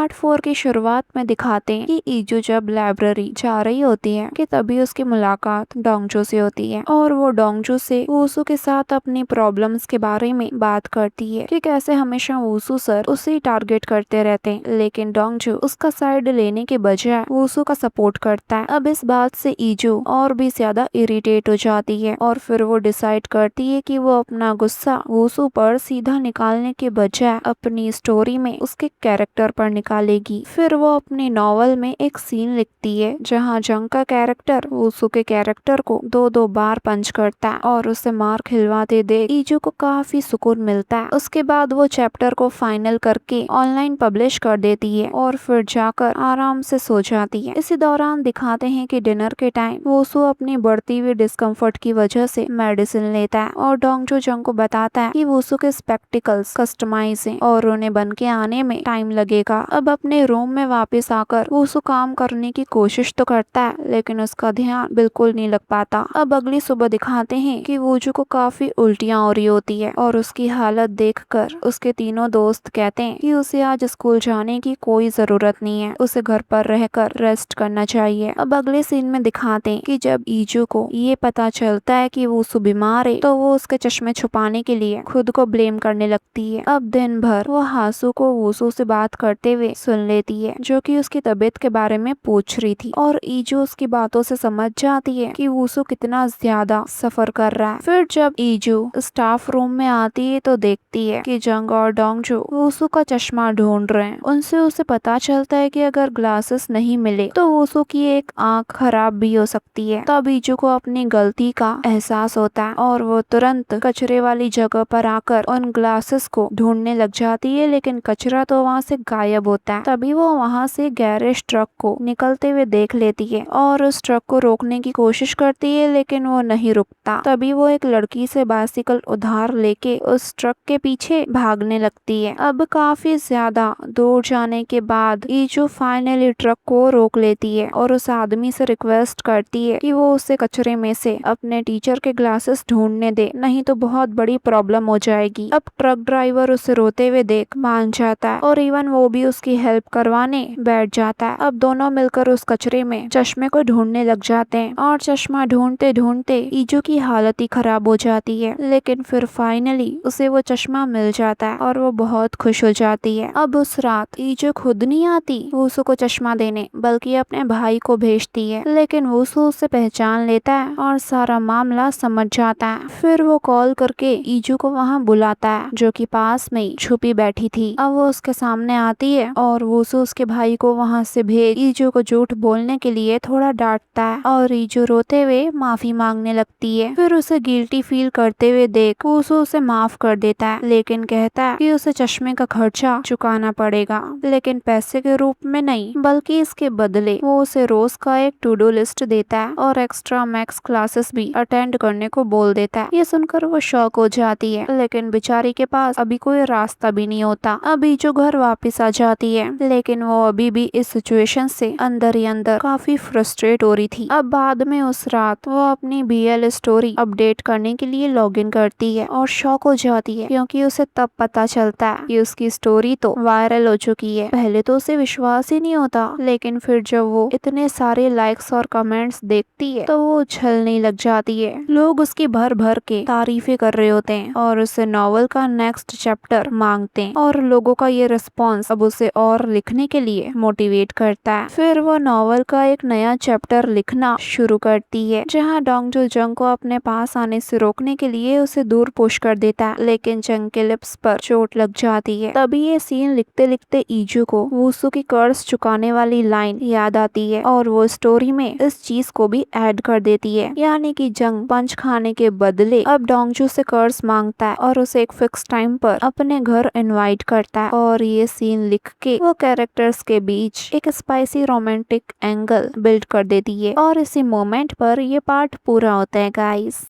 Part 4 की शुरुआत में दिखाते हैं कि ईजू जब लाइब्रेरी जा रही होती है कि तभी उसकी मुलाकात डोंगजू से होती है और वो डोंगजू से वूसू के साथ अपनी प्रॉब्लम्स के बारे में बात करती है कि कैसे हमेशा वूसू सर उसे टारगेट करते रहते हैं, लेकिन डोंगजू उसका साइड लेने के बजाय वूसू का सपोर्ट करता है। अब इस बात से ईजू और भी ज्यादा इरिटेट हो जाती है और फिर वो डिसाइड करती है कि वो अपना गुस्सा वूसू पर सीधा निकालने के बजाय अपनी स्टोरी में उसके कैरेक्टर पर निकालेगी। फिर वो अपनी नॉवल में एक सीन लिखती है जहाँ जंग का कैरेक्टर वूसू के कैरेक्टर को दो बार पंच करता है और उसे मार खिलवाते देख ईजू को काफी सुकून मिलता है। उसके बाद वो चैप्टर को फाइनल करके ऑनलाइन पब्लिश कर देती है और फिर जाकर आराम से सो जाती है। इसी दौरान दिखाते हैं कि डिनर के टाइम वूसू अपनी बढ़ती हुई डिस्कम्फर्ट की वजह से मेडिसिन लेता है और डोंगजू जंग को बताता है कि वूसू के स्पेक्टिकल्स कस्टमाइज हैं और उन्हें बन के आने में टाइम लगेगा। अब अपने रूम में वापस आकर वूसू काम करने की कोशिश तो करता है लेकिन उसका ध्यान बिल्कुल नहीं लग पाता। अब अगली सुबह दिखाते हैं कि वूजू को काफी उल्टियां हो रही होती है और उसकी हालत देखकर उसके तीनों दोस्त कहते हैं कि उसे आज स्कूल जाने की कोई जरूरत नहीं है, उसे घर पर रहकर रेस्ट करना चाहिए। अब अगले सीन में दिखाते हैं कि जब ईजू को ये पता चलता है कि वूसू बीमार है तो वो उसके चश्मे छुपाने के लिए खुद को ब्लेम करने लगती है। अब दिन भर वो हासू को वूसू से बात करते हुए सुन लेती है जो कि उसकी तबीयत के बारे में पूछ रही थी और ईजू उसकी बातों से समझ जाती है कि वूसू कितना ज्यादा सफर कर रहा है। फिर जब ईजू स्टाफ रूम में आती है तो देखती है कि जंग और डोंगजू वूसू का चश्मा ढूंढ रहे हैं। उनसे उसे पता चलता है कि अगर ग्लासेस नहीं मिले तो वूसू की एक आंख खराब भी हो सकती है। तब ईजू को अपनी गलती का एहसास होता है और वो तुरंत कचरे वाली जगह पर आकर उन ग्लासेस को ढूंढने लग जाती है, लेकिन कचरा तो वहाँ से गायब होता है। तभी वो वहाँ से गैरेज ट्रक को निकलते हुए देख लेती है और उस ट्रक को रोकने की कोशिश करती है लेकिन वो नहीं रुकता। तभी वो एक लड़की से बाइसिकल उधार लेके उस ट्रक के पीछे भागने लगती है। अब काफी ज्यादा दूर जाने के बाद ईजू फाइनली ट्रक को रोक लेती है और उस आदमी से रिक्वेस्ट करती है कि वो उसे कचरे में से अपने टीचर के ग्लासेस ढूंढने दे, नहीं तो बहुत बड़ी प्रॉब्लम हो जाएगी। अब ट्रक ड्राइवर उसे रोते हुए देख मान जाता है और इवन वो भी उसकी हेल्प करवाने बैठ जाता है। अब दोनों मिलकर उस कचरे में चश्मे को ढूंढने लग जाते हैं और चश्मा ढूंढते ढूंढते ईजू की हालत ही खराब हो जाती है, लेकिन फिर फाइनली उसे वो चश्मा मिल जाता है और वो बहुत खुश हो जाती है। अब उस रात ईजू खुद नहीं आती वूसू को चश्मा देने, बल्कि अपने भाई को भेजती है, लेकिन वूसू उसे पहचान लेता है और सारा मामला समझ जाता है। फिर वो कॉल करके ईजू को वहाँ बुलाता है जो कि पास में ही छुपी बैठी थी। अब वो उसके सामने आती है और वूसू उसके भाई को वहाँ से भेज ईजू को झूठ बोलने के लिए थोड़ा डांटता है और ईजू रोते हुए माफी मांगने लगती है। फिर उसे गिल्टी फील करते हुए देख वूसू उसे माफ कर देता है, लेकिन कहता है कि उसे चश्मे का खर्चा चुकाना पड़ेगा, लेकिन पैसे के रूप में नहीं बल्कि इसके बदले वो उसे रोज का एक टू डू लिस्ट देता है और एक्स्ट्रा मैक्स क्लासेस भी अटेंड करने को बोल देता है। ये सुनकर वो शॉक हो जाती है, लेकिन बेचारी के पास अभी कोई रास्ता भी नहीं होता। अभी जो घर वापस आ जाती है, लेकिन वो अभी भी इस सिचुएशन से अंदर ही अंदर काफी फ्रस्ट्रेट हो रही थी। अब बाद में उस रात वो अपनी बीएल स्टोरी अपडेट करने के लिए लॉगिन करती है और शॉक हो जाती है क्योंकि उसे तब पता चलता है कि उसकी स्टोरी तो वायरल हो चुकी है। पहले तो उसे विश्वास ही नहीं होता, लेकिन फिर जब वो इतने सारे लाइक्स और कमेंट्स देखती है तो वो उछलने लग जाती है। लोग उसकी भर भर के तारीफें कर रहे होते हैं और उससे नॉवल का नेक्स्ट चैप्टर मांगते हैं और लोगों का ये रिस्पॉन्स अब उसे और लिखने के लिए मोटिवेट करता है। फिर वो नॉवल का एक नया चैप्टर लिखना शुरू करती है जहाँ डोंगजू जंग को अपने पास आने से रोकने के लिए उसे दूर पुश कर देता है, लेकिन जंग के लिप्स पर चोट लग जाती है। तभी ये सीन लिखते लिखते ईजू को वूसू की कर्ज चुकाने वाली लाइन याद आती है और वो स्टोरी में इस चीज को भी ऐड कर देती है, यानी कि जंग पंच खाने के बदले अब डोंगजू से कर्ज मांगता है और उसे एक फिक्स टाइम पर अपने घर इनवाइट करता है। और ये सीन लिख के वो कैरेक्टर्स के बीच एक स्पाइसी रोमांटिक एंगल बिल्ड कर देती है और इसी मोमेंट पर ये पार्ट पूरा होता है गाइस।